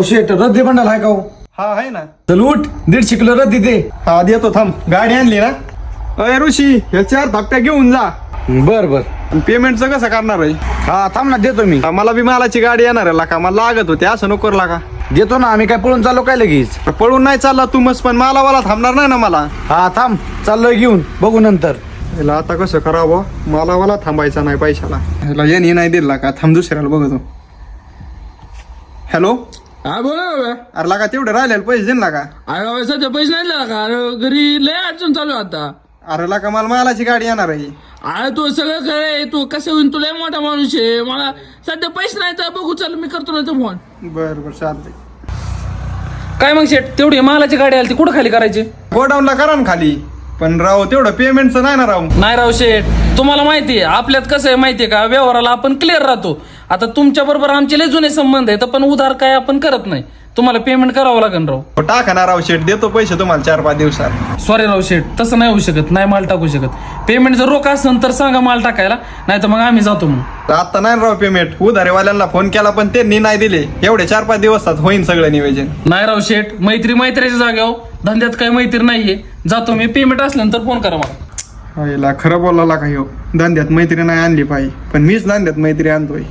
शेट रद्दी बंडल आहे का हो? हा आहे ना. चल उठ 150 किलो रद्दी दे. हा देतो थांब. गाडी आणली ना. अय ऋषी हे 4 धपट्या घेऊन जा. बर बर. पेमेंटचं कसं करणार आहे? हा थांब ना देतो मी. मला बी मालाची गाडी येणार आहे का, मला लागत होते. असं नको करू का. देतो ना. आम्ही काय पळून चाललो काय लगेच? पळून नाही चालला तू मस्त, पण मालावाला थांबणार नाही ना मला. हा थांब चाललोय घेऊन, बघू नंतर. याला आता कसं करावं, मालावाला थांबायचा नाही पैशाला. याला येणे नाही दिला का, थांब दुसऱ्याला बघतो. हॅलो. हा बोला बाबा. अरे लागा तेवढे राहिलेले पैसे देईन ना का. अरे बाबा सध्या पैसे नाही दिला का? अरे घरी लय अडचण चालू आहे आता. अरे लागा मला मालाची गाडी येणार आहे. अरे तू सगळं करे, तू कसं होईन, तुला मोठा माणूस आहे. मला सध्या पैसे नाही तर बघू, चल मी करतो ना ते फोन. बर बर चालतंय. काय मग शेट, तेवढी मालाची गाडी आली ती कुठं खाली करायची? गोडाऊनला करा ना खाली. पण राव तेवढं पेमेंटचं नाही ना राव. नाही राव शेठ, तुम्हाला माहितीये आपल्यात कसं आहे माहितीये का, व्यवहाराला आपण क्लिअर राहतो. आता तुमच्या बरोबर आमचे लय जुने संबंध आहेत, पण उधार काय आपण करत नाही. तुम्हाला पेमेंट करावं लागेल राव. टाका ना राव शेट, देतो पैसे तुम्हाला 4-5 दिवसात. सॉरी राव शेठ, तसं नाही होऊ शकत. नाही माल टाकू शकत. पेमेंट जर रोख असेल तर सांगा माल टाकायला, नाही तर मग आम्ही जातो मग. आता नाही राव पेमेंट. उधारेवाल्यांना फोन केला पण त्यांनी नाही दिले. एवढे 4-5 दिवसात होईन सगळं नियोजन. नाही राव शेठ, मैत्रीच्या जागेवर धंद्यात काही मैत्री नाहीये. जातो मी. पेमेंट असल्यानंतर फोन करा मला. खरं बोलायला का ह्यो, धंद्यात मैत्री नाही आणली पाहिजे, पण मीच धंद्यात मैत्री आणतोय.